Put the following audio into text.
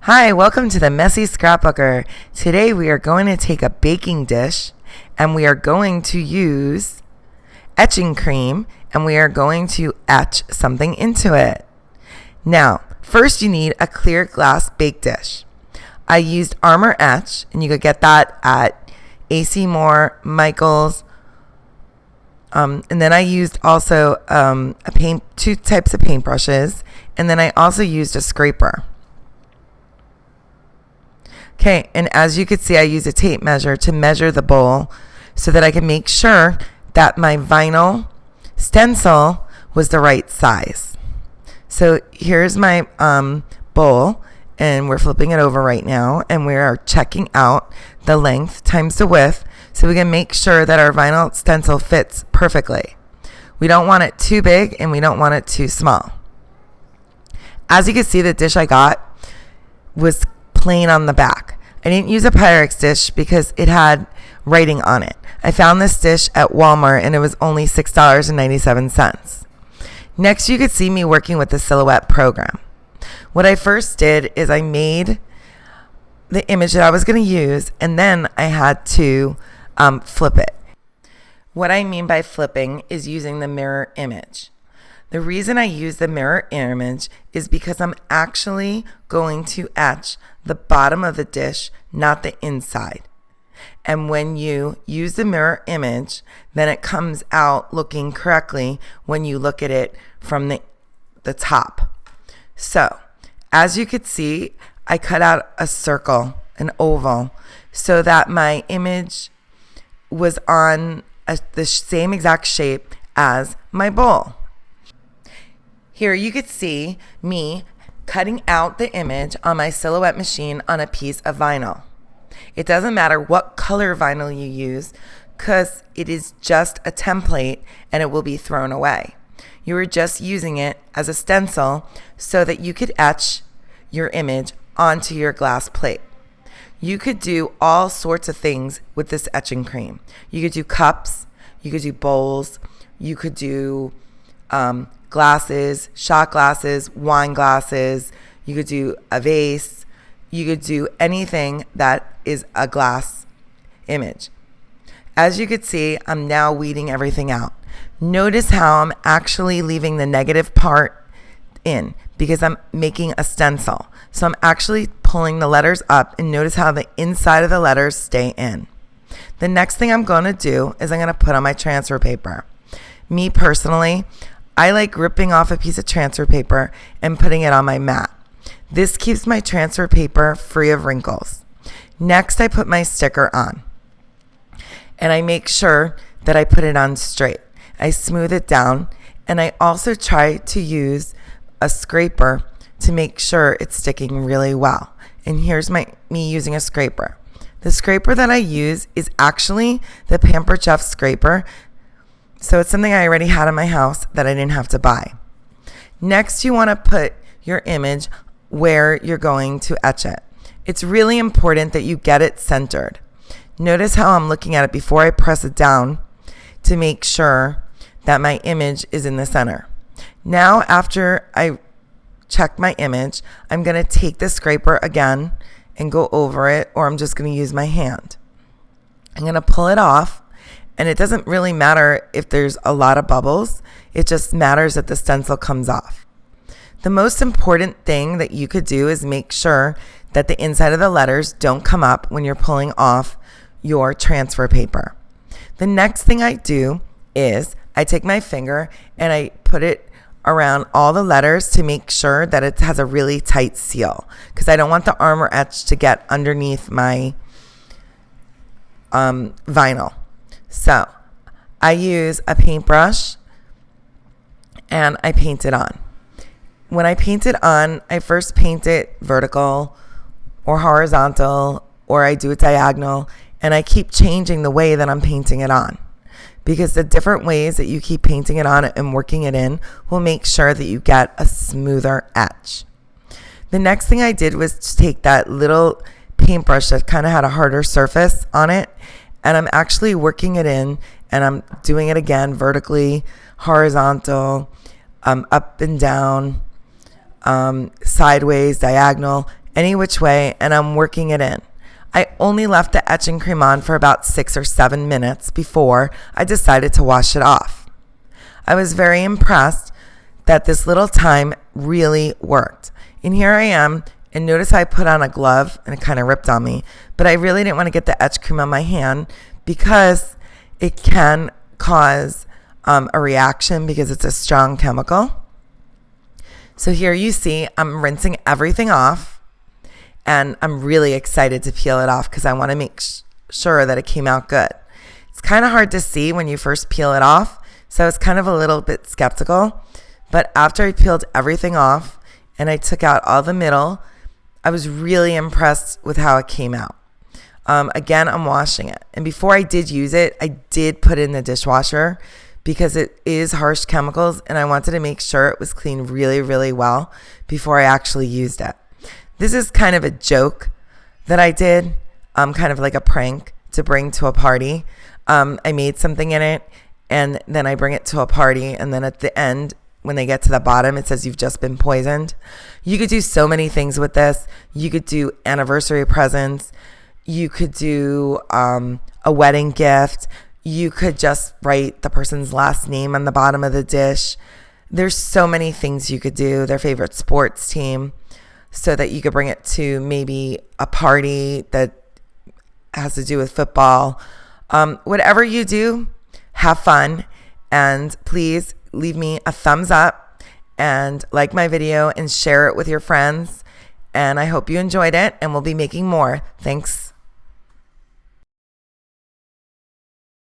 Hi, welcome to the Messy Scrapbooker. Today we are going to take a baking dish and we are going to use etching cream and we are going to etch something into it. Now, first you need a clear glass bake dish. I used Armour Etch, and you could get that at AC Moore, Michaels, and then I used also two types of paintbrushes, and then I also used a scraper. Okay, and as you can see, I use a tape measure to measure the bowl so that I can make sure that my vinyl stencil was the right size. So here's my bowl, and we're flipping it over right now, and we are checking out the length times the width so we can make sure that our vinyl stencil fits perfectly. We don't want it too big and we don't want it too small. As you can see, the dish I got was plain on the back. I didn't use a Pyrex dish because it had writing on it. I found this dish at Walmart and it was only $6.97. Next, you could see me working with the Silhouette program. What I first did is I made the image that I was going to use, and then I had to flip it. What I mean by flipping is using the mirror image. The reason I use the mirror image is because I'm actually going to etch the bottom of the dish, not the inside. And when you use the mirror image, then it comes out looking correctly when you look at it from the top. So, as you could see, I cut out a circle, an oval, so that my image was on the same exact shape as my bowl. Here you could see me cutting out the image on my Silhouette machine on a piece of vinyl. It doesn't matter what color vinyl you use because it is just a template and it will be thrown away. You are just using it as a stencil so that you could etch your image onto your glass plate. You could do all sorts of things with this etching cream. You could do cups, you could do bowls, you could do glasses, shot glasses, wine glasses, you could do a vase, you could do anything that is a glass image. As you could see, I'm now weeding everything out. Notice how I'm actually leaving the negative part in because I'm making a stencil. So I'm actually pulling the letters up, and notice how the inside of the letters stay in. The next thing I'm going to do is I'm going to put on my transfer paper. Me personally, I like ripping off a piece of transfer paper and putting it on my mat. This keeps my transfer paper free of wrinkles. Next, I put my sticker on, and I make sure that I put it on straight. I smooth it down, and I also try to use a scraper to make sure it's sticking really well. And here's me using a scraper. The scraper that I use is actually the Pampered Chef scraper. So it's something I already had in my house that I didn't have to buy. Next, you want to put your image where you're going to etch it. It's really important that you get it centered. Notice how I'm looking at it before I press it down to make sure that my image is in the center. Now, after I check my image, I'm going to take the scraper again and go over it, or I'm just going to use my hand. I'm going to pull it off. And it doesn't really matter if there's a lot of bubbles. It just matters that the stencil comes off. The most important thing that you could do is make sure that the inside of the letters don't come up when you're pulling off your transfer paper. The next thing I do is I take my finger and I put it around all the letters to make sure that it has a really tight seal, because I don't want the Armour Etch to get underneath my vinyl. So I use a paintbrush and I paint it on. When I paint it on, I first paint it vertical or horizontal, or I do it diagonal, and I keep changing the way that I'm painting it on, because the different ways that you keep painting it on and working it in will make sure that you get a smoother etch. The next thing I did was to take that little paintbrush that kind of had a harder surface on it, and I'm actually working it in, and I'm doing it again vertically, horizontal, up and down, sideways, diagonal, any which way, and I'm working it in. I only left the etching cream on for about 6 or 7 minutes before I decided to wash it off. I was very impressed that this little time really worked. And here I am, and notice I put on a glove and it kind of ripped on me, but I really didn't want to get the etch cream on my hand because it can cause a reaction because it's a strong chemical. So here you see I'm rinsing everything off. And I'm really excited to peel it off because I want to make sure that it came out good. It's kind of hard to see when you first peel it off, so I was kind of a little bit skeptical. But after I peeled everything off and I took out all the middle, I was really impressed with how it came out. Again, I'm washing it. And before I did use it, I did put it in the dishwasher because it is harsh chemicals, and I wanted to make sure it was cleaned really, really well before I actually used it. This is kind of a joke that I did, kind of like a prank to bring to a party. I made something in it, and then I bring it to a party, and then at the end, when they get to the bottom, it says you've just been poisoned. You could do so many things with this. You could do anniversary presents. You could do a wedding gift. You could just write the person's last name on the bottom of the dish. There's so many things you could do, their favorite sports team, so that you could bring it to maybe a party that has to do with football. Whatever you do, have fun. And please leave me a thumbs up and like my video and share it with your friends. And I hope you enjoyed it, and we'll be making more. Thanks.